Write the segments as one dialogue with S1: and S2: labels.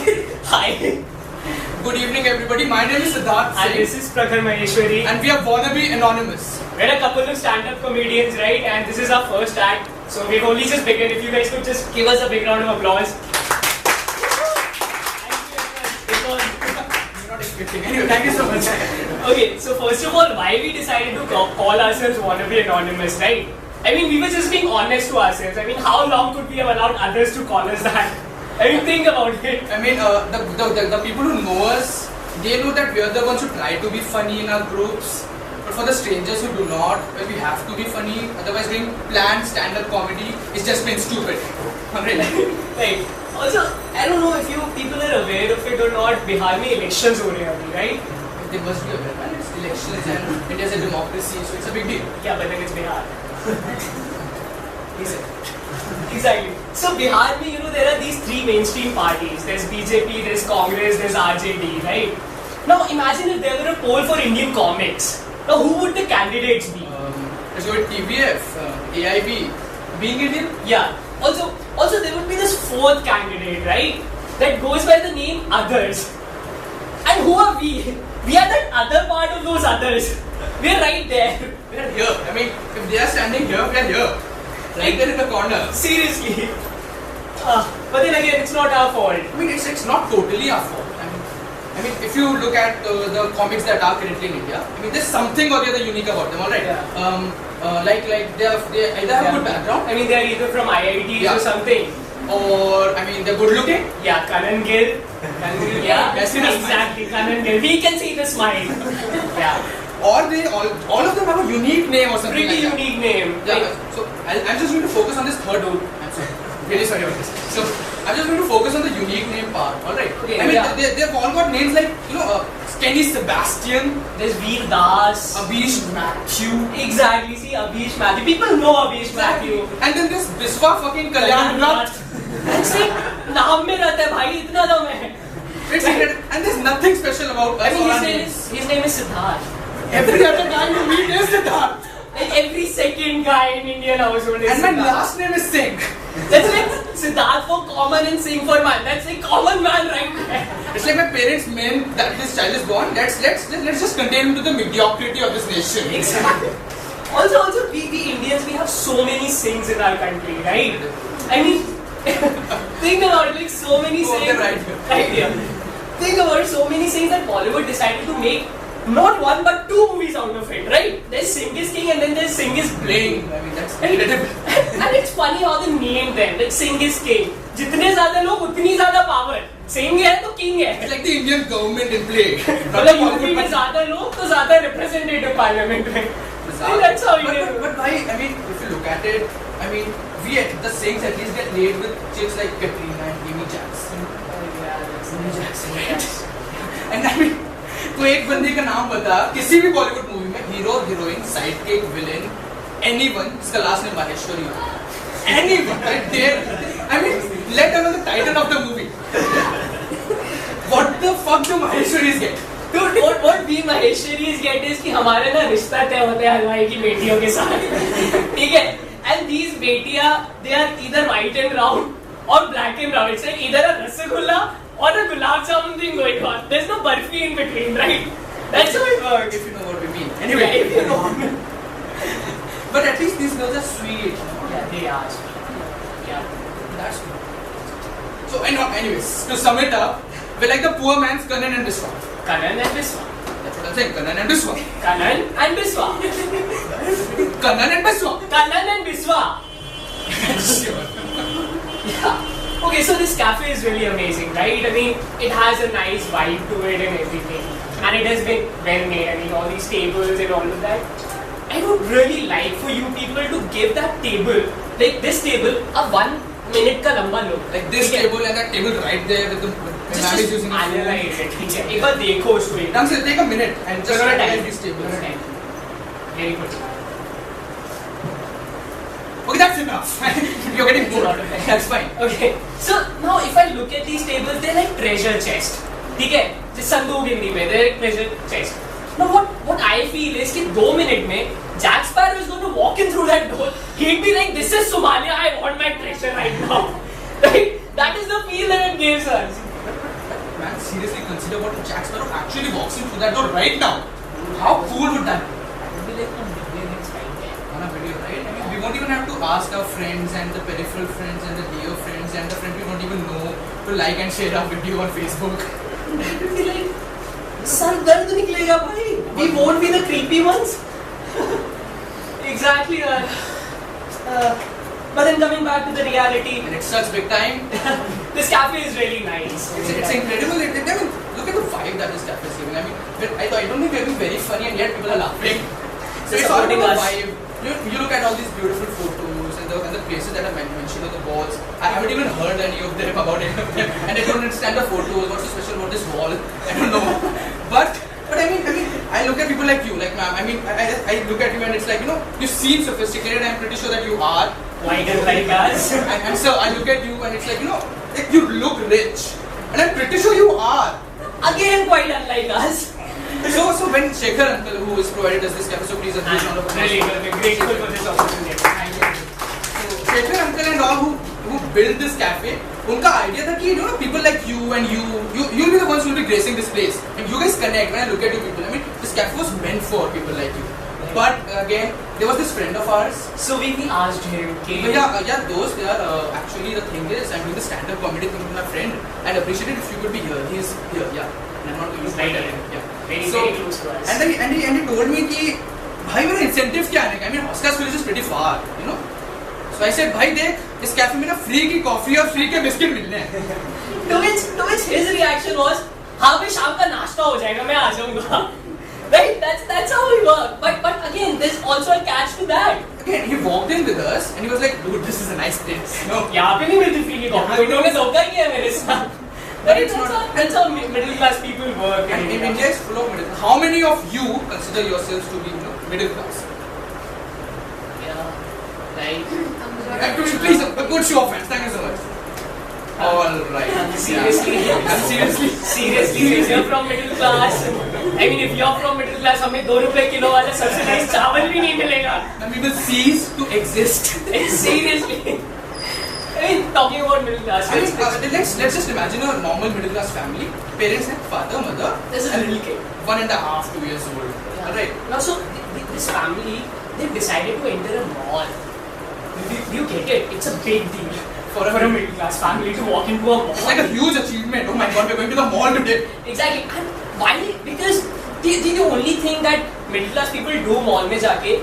S1: Hi.
S2: Good evening, everybody. My name is Siddharth
S1: And
S2: Singh,
S1: this is Prakhar Maheshwari.
S2: and we are wannabe anonymous.
S1: We're a couple of stand-up comedians, right? And this is our first act. So we've only just begun. If you guys could just give us a big round of applause.
S2: You're not expecting. Anyway, thank you so much.
S1: Okay, so first of all, why we decided to call ourselves wannabe anonymous, right? I mean, we were just being honest to ourselves. I mean, how long could we have allowed others to call us that? I mean, think about it.
S2: I mean, the people who know us, they know that we are the ones who try to be funny in our groups. But for the strangers who do not, well, we have to be funny. Otherwise, doing planned stand-up comedy is just plain stupid.
S1: Right. Also, I don't know if you people are aware of it or not. Bihar में elections हो रहे हैं अभी, right?
S2: They must be aware, man. It's elections and India is a democracy, so it's a big deal.
S1: Yeah, but then it's Bihar. Exactly. So Bihar में, you know, there are these three mainstream parties. There's BJP, there's Congress, there's RJD, right? Now imagine if there were a poll for Indian comics. Now who would the candidates be?
S2: Let's go with TVF, AIB, being Indian.
S1: Yeah. Also there would be this fourth candidate, right? That goes by the name others. And who are we? We are that other part of those others. We're right there.
S2: We are here. I mean, if they are standing here, we are here. Right there in the corner.
S1: Seriously. But then again, it's not our fault.
S2: I mean, it's not totally our fault. I mean, if you look at the comics that are currently in India, I mean, there's something or the other unique about them, alright?
S1: Yeah.
S2: Like they either have a good background,
S1: I mean, they're either from IITs or something.
S2: or I mean, they're good looking.
S1: Yeah, Kanan Gill. Yeah,
S2: Yes, yes,
S1: exactly. Kanan Gill. We can see the smile. Yeah.
S2: Or they all of them have a unique name or something
S1: Pretty
S2: like
S1: unique name.
S2: that. Yeah. So I'm just going to focus on this third one. I'm sorry. Really sorry about this. So I'm just going to focus on the unique name part. Alright.
S1: Okay,
S2: I mean,
S1: yeah.
S2: they've all got names like Kenny Sebastian,
S1: There's Veer Das.
S2: Abish Matthew.
S1: Exactly. See, Abish Matthew. People know Abish Matthew.
S2: And then this Biswa fucking Kalyan Rath.
S1: That's it. नाम में रहता है भाई इतना दम है.
S2: It's and there's nothing special about us.
S1: I mean,
S2: or our
S1: his name is Siddharth.
S2: Every other guy you meet is Siddharth.
S1: Like every second guy in Indian household is
S2: And my
S1: Siddharth.
S2: last name is Singh.
S1: That's like Siddharth for common and Singh for man. That's like common man right there.
S2: It's like my parents meant that this child is born. Let's just contain him to the mediocrity of this nation.
S1: Exactly. Also, we Indians, we have so many Singhs in our country, right? I mean, think about it, like so many
S2: Two of
S1: Singhs.
S2: them right here.
S1: Right here. Think about it, so many Singhs that Bollywood decided to make not one but two movies out of it, right? There's Singh is King and then there's Singh is Bling.
S2: I mean, that's
S1: And,
S2: incredible.
S1: and it's funny how they name them, like Singh is King. जितने ज़्यादा लोग उतनी ज़्यादा power. Singh है तो King है.
S2: It's like the Indian government in play.
S1: मतलब UP में ज़्यादा लोग तो ज़्यादा representative parliament में. And that's how India.
S2: But why? I mean, if you look at it, I mean, the Singhs at least get laid with chicks like Katrina and Amy Jackson. And I mean, तो एक बंदे का नाम बता किसी भी Bollywood movie में hero heroine side kick villain anyone जिसका लास्ट नेम माहेश्वरी हो anyone right there I mean let alone the title of the movie what the fuck do Maheshwaris get
S1: Dude, what we Maheshwaris get is कि हमारे ना रिश्ता तय होते हैं हलवाई की बेटियों के साथ, ठीक है? And these बेटियाँ, they are either white and round or black and brown. It's like either a rasgulla or a gulab jamun thing going on. There's no barfi in between, right? That's how it works.
S2: if you know what we mean
S1: Yeah,
S2: anyway
S1: if you know.
S2: but at least these girls are sweet
S1: Yeah, they are. Yeah.
S2: that's good. So anyways to sum it up we're like the poor man's Kanan and Biswa.
S1: Kanan and Biswa.
S2: That's what I'm saying. Kanan and Biswa.
S1: Kanan and Biswa.
S2: Kanan and Biswa.
S1: Kanan and Biswa.
S2: Sure.
S1: Yeah. Okay, so this cafe is really amazing, right? I mean, it has a nice vibe to it and everything. And it has been well made. I mean, all these tables and all of that. I would really like for you people to give that table, like this table, a 1 minute ka lamba look.
S2: Like this table and that table right there with the man is using his phone.
S1: analyze it. ठीक है? एक बार देखो उसको एक
S2: Now, take a minute and just
S1: Corona
S2: analyze
S1: time.
S2: these tables.
S1: Corona time. Very good.
S2: Okay, that's enough. You're getting bored. That's fine.
S1: Okay. So now if I look at these tables, they're like treasure chest. ठीक है? जिस संदूक हिंदी में, they're like treasure chest. Now what I feel is कि 2 minute में Jack Sparrow is going to walk in through that door. He'd be like, "This is Somalia. I want my treasure right now." Right? That is the feel that it gives us.
S2: seriously consider what if Jack Sparrow actually walks in through that door right now? How cool would that be?
S1: It'd be like a million hits right there.
S2: On a video, right? I mean, we won't even have to ask our friends and the peripheral friends and the dear friends and the friends we don't even know to like and share our video on Facebook.
S1: It'd be like, sir दर्द निकलेगा भाई. We won't be the creepy ones. Exactly. But then coming back to the reality,
S2: And it sucks big time.
S1: this cafe is really nice.
S2: It's incredible. I mean, look at the vibe that this cafe is giving. I mean, I don't think we're being very funny and yet people are laughing. So it's all about the vibe. You look at all these beautiful photos and the places that are mentioned on the walls. I haven't even heard any of them about any of them, and I don't understand the photos. What's so special about this wall? I don't know. But I mean, I look at people like you, like ma'am. I mean, I look at you and it's like, you know, you seem sophisticated. I'm pretty sure that you are.
S1: White and like us.
S2: And so I look at you and it's like, you know, like you look rich, and I'm pretty sure you are.
S1: Again, quite unlike us.
S2: So when Shekhar uncle, who is provided us this cafe, so please appreciate all of us.
S1: Really grateful for this opportunity. Thank you.
S2: So Shekhar uncle and all who built this cafe, उनका idea था कि, you know, people like you and you'll be the ones who will be gracing this place, and you guys connect. When I look at you people, I mean, this cafe was meant for people like you. But again, there was this friend of ours.
S1: So we asked him, okay.
S2: Yeah, those they are actually the thing is, I'm doing the stand-up comedy thing with my friend. I'd appreciate it if you could be here. He's here, yeah. And I'm not going to
S1: right
S2: here.
S1: here.
S2: Yeah.
S1: Very close to us.
S2: And he told me कि भाई मेरा incentive क्या है? I mean, Oscar's village is pretty far, you know. So I said, भाई देख, इस cafe में ना फ्री की कॉफी और फ्री के बिस्किट मिलने हैं.
S1: To which his reaction was, हाँ भाई शाम का नाश्ता हो जाएगा, मैं आ जाऊँगा. Right? That's how we work. But again, there's also a catch to that.
S2: Again, he walked in with us and he was like, dude, this is a nice place. No.
S1: यहाँ पे नहीं मिलती फ्री की coffee. उन्होंने धोखा किया मेरे साथ.
S2: But it's not.
S1: That's how middle class people work.
S2: And in India is full of middle class. How many of you consider yourselves to be, you know, middle class?
S1: Yeah. Like.
S2: Please, a good show of hands. Thank you so much. All right.
S1: Seriously. Seriously, if you're from middle class, I mean, if you're from middle class, हमें 2 रुपए kilo वाला subsidized चावल भी नहीं मिलेगा.
S2: And we will cease to exist.
S1: Seriously. I mean, talking about middle class.
S2: I mean, let's just imagine a normal middle class family. Parents have father, mother,
S1: There's a little kid.
S2: 1.5, 2 years old.
S1: Yeah.
S2: Alright.
S1: Now, so this family, they decided to enter a mall. Do you get it? It's a big deal for a middle class family to walk into a mall.
S2: It's like a huge achievement. Oh my god, we're going to the mall today.
S1: Exactly. And why? Because the only thing that middle class people do mall में जाके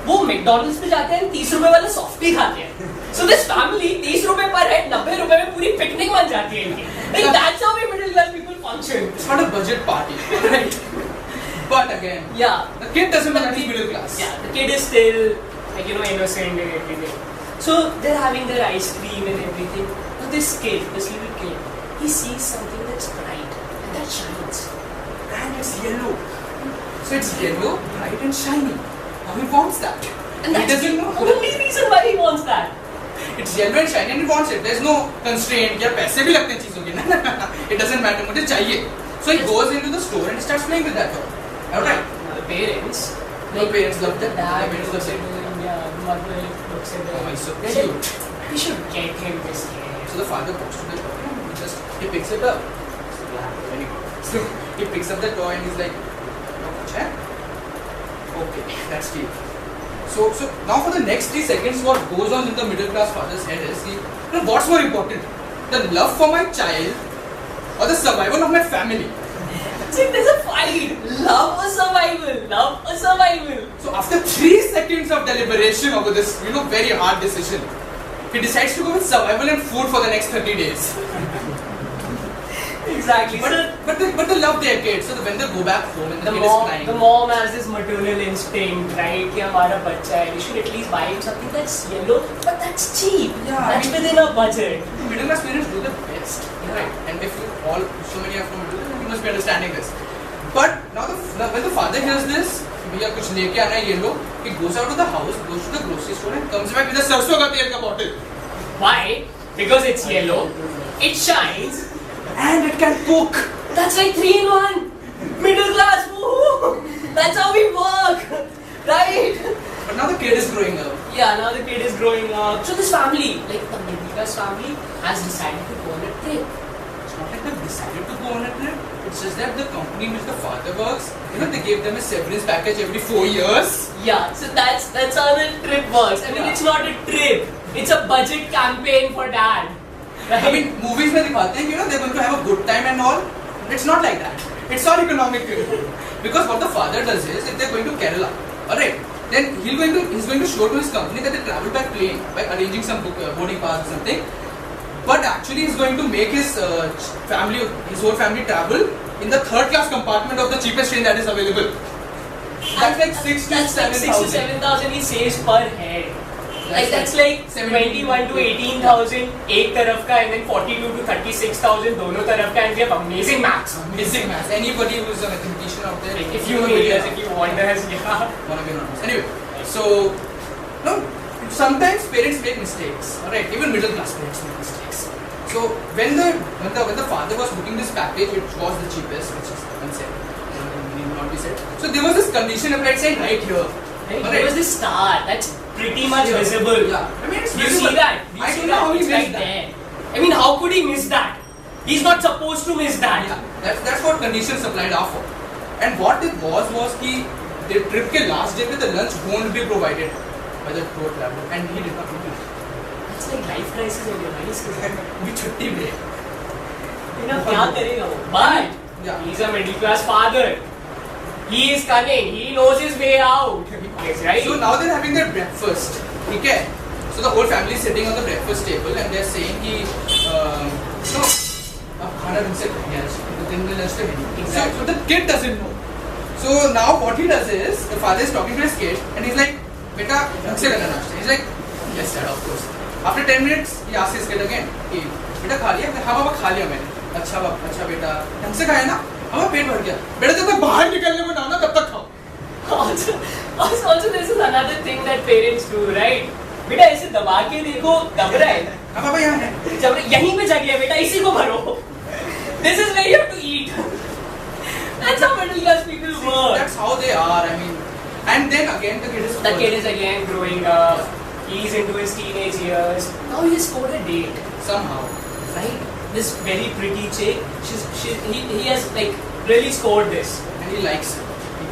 S1: वो McDonald's पे जाते हैं 30 रुपए वाला softy खाते हैं. So this family 30 रुपए पर हेड 90 रुपए में पूरी पिकनिक बन जाती है इनकी. Like that's how we middle class people function.
S2: It's not a budget party.
S1: Right.
S2: But again,
S1: Yeah.
S2: the kid doesn't know that he's middle class.
S1: Yeah. The kid is still like, you know, innocent and everything. So they're having their ice cream and everything. But this kid, this little kid, he sees something that's bright and that shines.
S2: And it's yellow. So it's yellow, bright and shiny. Now he wants that.
S1: And
S2: he
S1: that's
S2: doesn't
S1: the
S2: know.
S1: only reason why he wants that.
S2: It's yellow and shiny and he wants it. There's no constraint. या पैसे भी लगते हैं चीजों के. It doesn't matter. मुझे चाहिए. So he goes into the store and starts playing with that toy. Alright.
S1: Now the parents,
S2: The parents love
S1: the
S2: that.
S1: dad
S2: The parents
S1: looks
S2: love
S1: at
S2: that.
S1: him, yeah, the mother looks at
S2: Oh,
S1: him.
S2: he's so
S1: They're
S2: cute.
S1: like, we should get him this game.
S2: So the father goes to the toy and he picks it up. So yeah, very good. So he picks up the toy and he's like, "No, kuch hai?" Okay, that's cute. So now for the next 3 seconds, what goes on in the middle class father's head is, what's more important, the love for my child or the survival of my family?
S1: See, there's a fight. Love or survival? Love or survival?
S2: So after 3 seconds of deliberation over this, very hard decision, he decides to go with survival and food for the next 30 days.
S1: Exactly.
S2: But they love their kids. So when they go back home and the kid is crying.
S1: The mom has this maternal instinct, right? कि हमारा बच्चा है. We should at least buy him something that's yellow, but that's cheap.
S2: Yeah,
S1: That's within our budget.
S2: Middle class parents do the best. Right. And if so many are from middle class, you must be understanding this. But now when the father hears this, भैया कुछ लेके आना है yellow, he goes out of the house, goes to the grocery store and comes back with a सरसों का तेल का bottle.
S1: Why? Because it's yellow, it shines,
S2: And it can cook.
S1: that's like 3 in 1. Middle class, woohoo! That's how we work, right?
S2: But now the kid is growing up.
S1: Yeah, now the kid is growing up. So this family, like the middle class family, has decided to go on a trip.
S2: It's not like they've decided to go on a trip. It's just that the company in which the father works, you know, they gave them a severance package every 4 years.
S1: Yeah, so that's how the trip works. I mean,
S2: Yeah.
S1: it's not a trip. It's a budget campaign for dad. Right?
S2: I mean, movies में दिखाते हैं, you know, they're going to have a good time and all. It's not like that. It's all economical. Because what the father does is, if they're going to Kerala, alright, then he's going to show to his company that they travel by plane by arranging some boarding pass or something. But actually, he's going to make his whole family travel in the third class compartment of the cheapest train that is available. That's like 6 to 7,000
S1: he saves per head. That's like 21 to 18,000 एक तरफ का and then 42 to 36,000 दोनों तरफ का, and we have amazing maths.
S2: Amazing maths. Anybody who is a mathematician out there,
S1: If you need us, if you want us, yeah.
S2: Wanna be anonymous. Anyway, so no, sometimes parents make mistakes. Alright, even middle class parents make mistakes. So when the father was booking this package, which was the cheapest, which is unsaid, need not be said. So there was this condition applied saying right here.
S1: Right?
S2: Alright.
S1: There was this star that's pretty much visible.
S2: Yeah, I mean it's
S1: You
S2: visible.
S1: see that?
S2: I don't know how he
S1: It's
S2: missed
S1: right
S2: that.
S1: there. I mean, how could he miss that? He's not supposed to miss that.
S2: Yeah, that's what conditions applied are for. And what it was कि the trip के last day पे the lunch won't be provided by the tour traveler, and he did not do it.
S1: It's like life crisis हो गया भाई इसके साथ.
S2: भी छुट्टी में.
S1: You know क्या करेगा वो? But
S2: Yeah.
S1: he's a middle class father. He is cunning. He knows his way out. Yes, right?
S2: So now they're having their breakfast. ठीक है? So the whole family is sitting on the breakfast table and they're saying कि so अब खाना ढंग से खाएंगे आज. तो दिन में lunch पे है नहीं. So the kid doesn't know. So now what he does is the father is talking to his kid and he's like, बेटा ढंग से करना नाश्ता. He's like, yes dad, of course. After 10 minutes he asks his kid again, कि बेटा खा लिया? हाँ बाबा खा लिया मैंने. अच्छा बेटा ढंग से खाया ना? हाँ पेट भर गया. बेटा जब तक बाहर निकलने को ना हो ना तब तक खाओ.
S1: Also, this is another thing that parents do, right? बेटा ऐसे दबा के देखो, दब रहा है.
S2: हाँ बाबा यहाँ है.
S1: जब यहीं पे जगह है बेटा, इसी को भरो. This is where you have to eat. That's how middle class people work.
S2: That's how they are. I mean, and then again
S1: The kid is again growing up. He's into his teenage years. Now he has scored a date,
S2: somehow.
S1: right? This very pretty chick. He has like really scored this.
S2: And he likes it.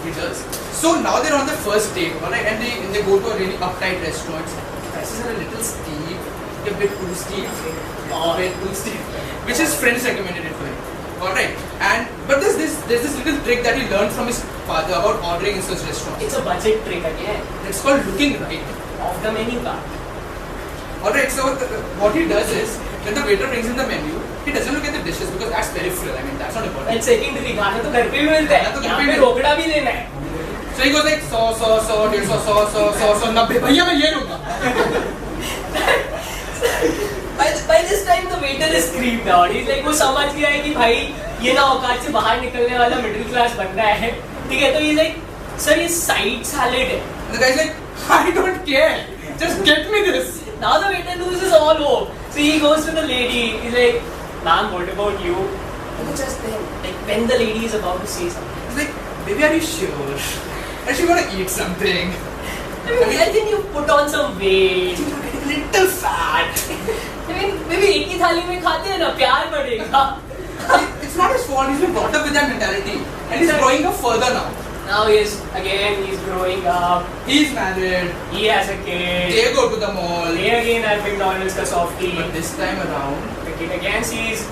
S2: He does. So now they're on the first date, alright, and they go to a really uptight restaurant. Prices are a little steep, a bit too steep, which his friends recommended it for him. Alright, but there's this little trick that he learned from his father about ordering in such restaurants.
S1: It's a budget trick again.
S2: It's called looking right.
S1: Off the menu card.
S2: Alright, so what he does is when the waiter brings in the menu, he doesn't look at the dishes because that's peripheral. I mean, that's not important.
S1: And secondary, खाना तो घर पे भी मिलता है. यहाँ पे रोकड़ा भी लेना है.
S2: So he goes like 100, 150, 90. भैया मैं ये लूँगा.
S1: By this time the waiter is creeped out. He's like वो समझ गया है कि भाई ये ना औकात से बाहर निकलने वाला middle class बंदा है. ठीक है तो he's like sir ये side salad है.
S2: The guy's like I don't care. Just get me this.
S1: Now the waiter loses all hope. So he goes to the lady. He's like, ma'am, what about you? And just then, like when the lady is about to say something,
S2: He's like, baby, are you sure? Are you gonna eat something?
S1: I think you put on some weight.
S2: You're getting a little fat.
S1: I mean, maybe एक ही थाली में खाते हैं ना प्यार बढ़ेगा.
S2: It's not his fault. He's been brought up with that mentality, and he's growing up further now.
S1: Now he's growing up.
S2: He's married.
S1: He has a kid.
S2: They go to the mall.
S1: They again have McDonald's ka softie.
S2: But this time around,
S1: The kid again sees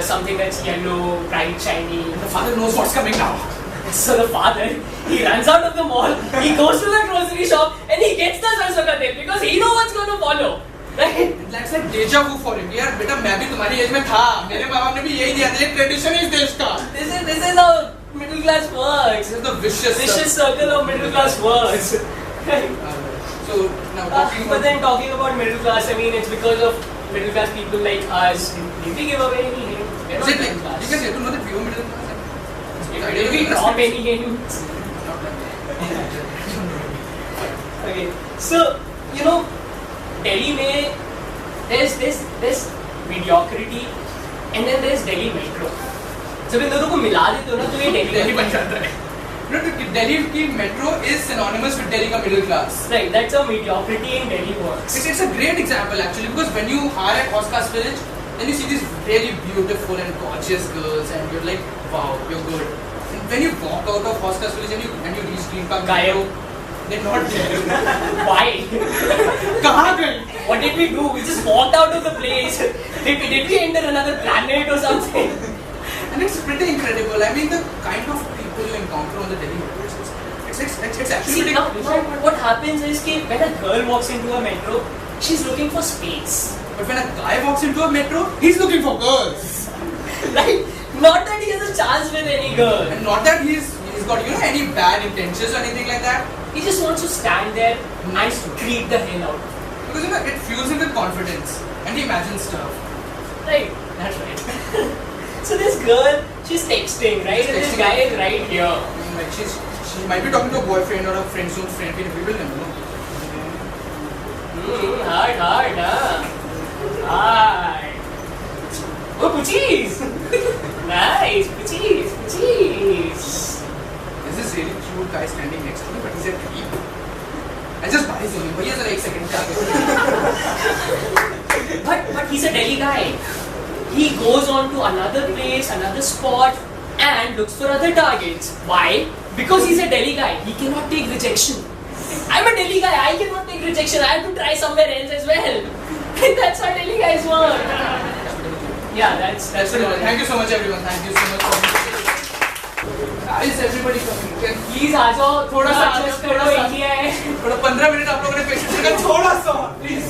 S1: something that's yellow, bright, shiny.
S2: the father knows what's coming now.
S1: So the father, he runs out of the mall, he goes to the grocery shop and he gets the sarson ka tel because he knows what's going to follow. Right?
S2: That's like deja vu for him. यार बेटा मैं भी तुम्हारी as में था. मेरे माँ बाप ने भी यही दिया था. ये tradition is देश का.
S1: This is how middle class works.
S2: This is the vicious
S1: circle of middle class works.
S2: So now talking
S1: But
S2: about
S1: then talking about middle class, I mean it's because of middle class people like us. Did we give away any hint? We're
S2: is
S1: not
S2: it
S1: middle
S2: like
S1: class.
S2: you guys get to know that we were middle class?
S1: Did we drop any hints?
S2: Not like
S1: Okay, so you know, Delhi में there's this mediocrity and then there's Delhi metro. जब इन दोनों को मिला देते हो ना तो ये
S2: Delhi बन जाता है. No, Delhi की metro is synonymous with Delhi का middle class.
S1: Right, that's how mediocrity in Delhi works.
S2: It's a great example actually because when you are at Oscars Village, then you see these really beautiful and gorgeous girls, and you're like, wow, you're good. And when you walk out of Oscars Village and you reach Green Park,
S1: Gaia.
S2: they're not there.
S1: Why?
S2: कहाँ गए?
S1: What did we do? We just walked out of the place. Did we enter another planet or something?
S2: And it's pretty incredible. I mean, the kind of people you encounter on the Delhi metros, it's actually
S1: See,
S2: pretty
S1: now what happens is that when a girl walks into a metro, she's looking for space.
S2: But when a guy walks into a metro, he's looking for girls.
S1: Right? Not that he has a chance with any girl.
S2: And not that he's got, any bad intentions or anything like that.
S1: He just wants to stand there
S2: Nice.
S1: and creep the hell out.
S2: Because it fuels him with confidence. And he imagines stuff.
S1: Right? That's right. So this girl, she's texting, right? And this guy is right here.
S2: I mean, like she might be talking to a boyfriend or a friend's own friend. We will never know.
S1: Hard, huh? Hard. Oh, Puchis! Nice, Puchis.
S2: There's this really cute guy standing next to me, but he's a creep. I just buy his only, but he has like second
S1: But he's a Delhi guy. He goes on to another place, another spot, and looks for other targets. Why? Because he's a Delhi guy. He cannot take rejection. I'm a Delhi guy. I cannot take rejection. I have to try somewhere else as well. That's how Delhi guys work. Yeah, that's
S2: That's it. Thank you so much, everyone. Thank you so much for is everybody coming?
S1: Please आ जाओ, थोड़ा सा adjust करो,
S2: थोड़ा सा।
S1: India है.
S2: थोड़ा 15 minute आप लोगों ने पेशेंस रखा, थोड़ा सा प्लीज